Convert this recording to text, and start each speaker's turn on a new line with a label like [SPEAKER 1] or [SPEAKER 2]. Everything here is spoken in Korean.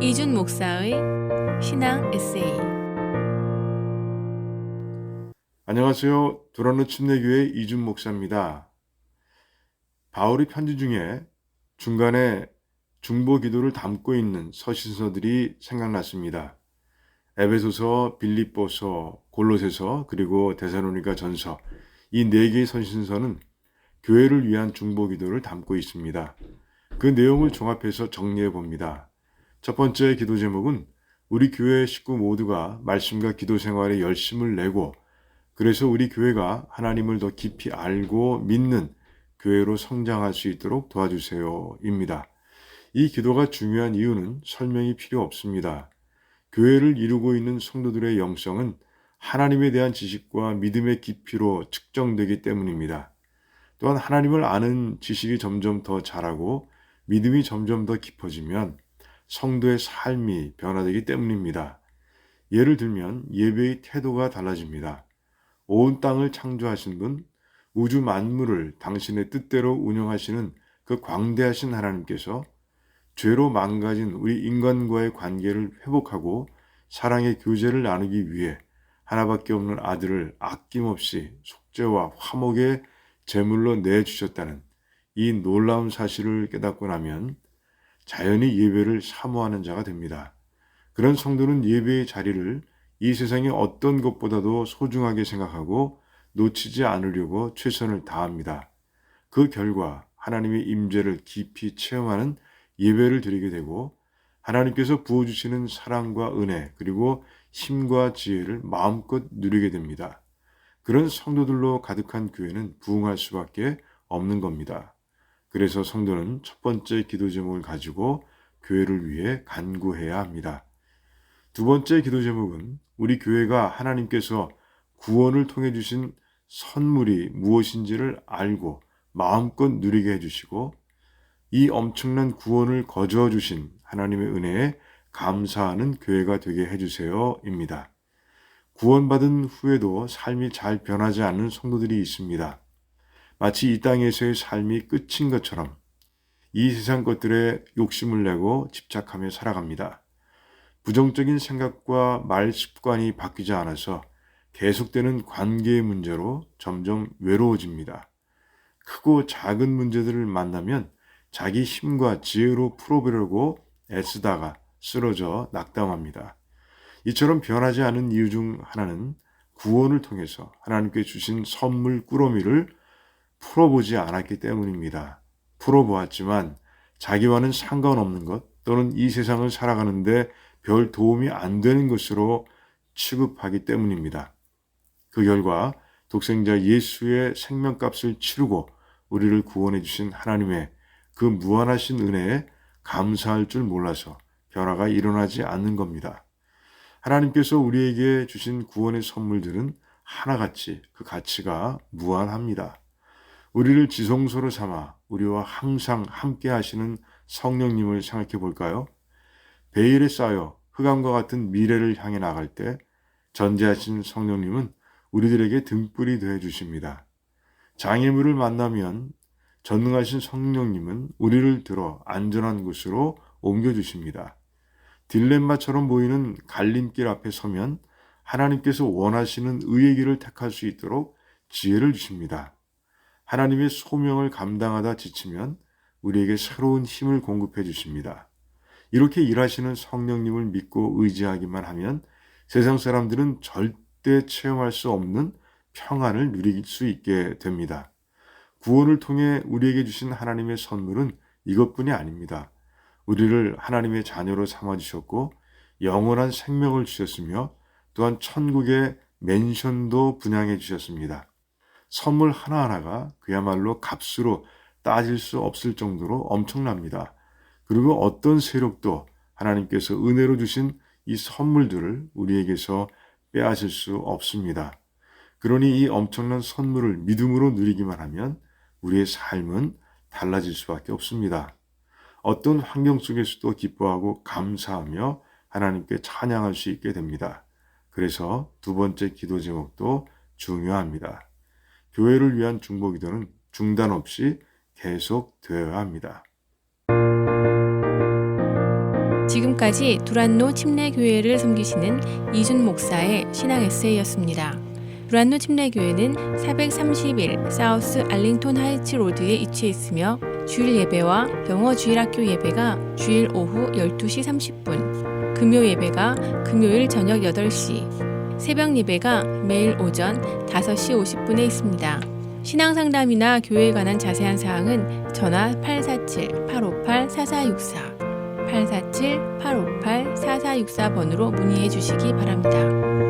[SPEAKER 1] 이준 목사의 신앙 에세이.
[SPEAKER 2] 안녕하세요. 도란노 침례교회 이준 목사입니다. 바울이 편지 중에 중간에 중보 기도를 담고 있는 서신서들이 생각났습니다. 에베소서, 빌립보서, 골로새서, 그리고 데살로니가 전서, 이 네 개의 서신서는 교회를 위한 중보 기도를 담고 있습니다. 그 내용을 종합해서 정리해 봅니다. 첫 번째 기도 제목은 우리 교회 식구 모두가 말씀과 기도 생활에 열심을 내고 그래서 우리 교회가 하나님을 더 깊이 알고 믿는 교회로 성장할 수 있도록 도와주세요 입니다. 이 기도가 중요한 이유는 설명이 필요 없습니다. 교회를 이루고 있는 성도들의 영성은 하나님에 대한 지식과 믿음의 깊이로 측정되기 때문입니다. 또한 하나님을 아는 지식이 점점 더 자라고 믿음이 점점 더 깊어지면 성도의 삶이 변화되기 때문입니다. 예를 들면 예배의 태도가 달라집니다. 온 땅을 창조하신 분, 우주 만물을 당신의 뜻대로 운영하시는 그 광대하신 하나님께서 죄로 망가진 우리 인간과의 관계를 회복하고 사랑의 교제를 나누기 위해 하나밖에 없는 아들을 아낌없이 속죄와 화목의 제물로 내주셨다는 이 놀라운 사실을 깨닫고 나면 자연히 예배를 사모하는 자가 됩니다. 그런 성도는 예배의 자리를 이 세상의 어떤 것보다도 소중하게 생각하고 놓치지 않으려고 최선을 다합니다. 그 결과 하나님의 임재를 깊이 체험하는 예배를 드리게 되고 하나님께서 부어주시는 사랑과 은혜 그리고 힘과 지혜를 마음껏 누리게 됩니다. 그런 성도들로 가득한 교회는 부흥할 수밖에 없는 겁니다. 그래서 성도는 첫 번째 기도 제목을 가지고 교회를 위해 간구해야 합니다. 두 번째 기도 제목은 우리 교회가 하나님께서 구원을 통해 주신 선물이 무엇인지를 알고 마음껏 누리게 해주시고 이 엄청난 구원을 거저어 주신 하나님의 은혜에 감사하는 교회가 되게 해주세요 입니다. 구원받은 후에도 삶이 잘 변하지 않는 성도들이 있습니다. 마치 이 땅에서의 삶이 끝인 것처럼 이 세상 것들에 욕심을 내고 집착하며 살아갑니다. 부정적인 생각과 말 습관이 바뀌지 않아서 계속되는 관계의 문제로 점점 외로워집니다. 크고 작은 문제들을 만나면 자기 힘과 지혜로 풀어보려고 애쓰다가 쓰러져 낙담합니다. 이처럼 변하지 않은 이유 중 하나는 구원을 통해서 하나님께 주신 선물 꾸러미를 풀어보지 않았기 때문입니다. 풀어보았지만 자기와는 상관없는 것 또는 이 세상을 살아가는데 별 도움이 안 되는 것으로 취급하기 때문입니다. 그 결과 독생자 예수의 생명값을 치르고 우리를 구원해 주신 하나님의 그 무한하신 은혜에 감사할 줄 몰라서 변화가 일어나지 않는 겁니다. 하나님께서 우리에게 주신 구원의 선물들은 하나같이 그 가치가 무한합니다. 우리를 지성소로 삼아 우리와 항상 함께 하시는 성령님을 생각해 볼까요? 베일에 쌓여 흑암과 같은 미래를 향해 나갈 때 전제하신 성령님은 우리들에게 등불이 되어 주십니다. 장애물을 만나면 전능하신 성령님은 우리를 들어 안전한 곳으로 옮겨주십니다. 딜레마처럼 보이는 갈림길 앞에 서면 하나님께서 원하시는 의의 길을 택할 수 있도록 지혜를 주십니다. 하나님의 소명을 감당하다 지치면 우리에게 새로운 힘을 공급해 주십니다. 이렇게 일하시는 성령님을 믿고 의지하기만 하면 세상 사람들은 절대 체험할 수 없는 평안을 누릴 수 있게 됩니다. 구원을 통해 우리에게 주신 하나님의 선물은 이것뿐이 아닙니다. 우리를 하나님의 자녀로 삼아주셨고 영원한 생명을 주셨으며 또한 천국의 맨션도 분양해 주셨습니다. 선물 하나하나가 그야말로 값으로 따질 수 없을 정도로 엄청납니다. 그리고 어떤 세력도 하나님께서 은혜로 주신 이 선물들을 우리에게서 빼앗을 수 없습니다. 그러니 이 엄청난 선물을 믿음으로 누리기만 하면 우리의 삶은 달라질 수밖에 없습니다. 어떤 환경 속에서도 기뻐하고 감사하며 하나님께 찬양할 수 있게 됩니다. 그래서 두 번째 기도 제목도 중요합니다. 교회를 위한 중보 기도는 중단 없이 계속 되어야 합니다.
[SPEAKER 1] 지금까지 두란노 침례교회를 섬기시는 이준 목사의 신앙 에세이였습니다. 두란노 침례교회는 431 사우스 알링톤 하이츠 로드에 위치해 있으며 주일 예배와 영어 주일학교 예배가 주일 오후 12시 30분, 금요 예배가 금요일 저녁 8시, 새벽 예배가 매일 오전 5시 50분에 있습니다. 신앙 상담이나 교회에 관한 자세한 사항은 전화 847-858-4464, 847-858-4464번으로 문의해 주시기 바랍니다.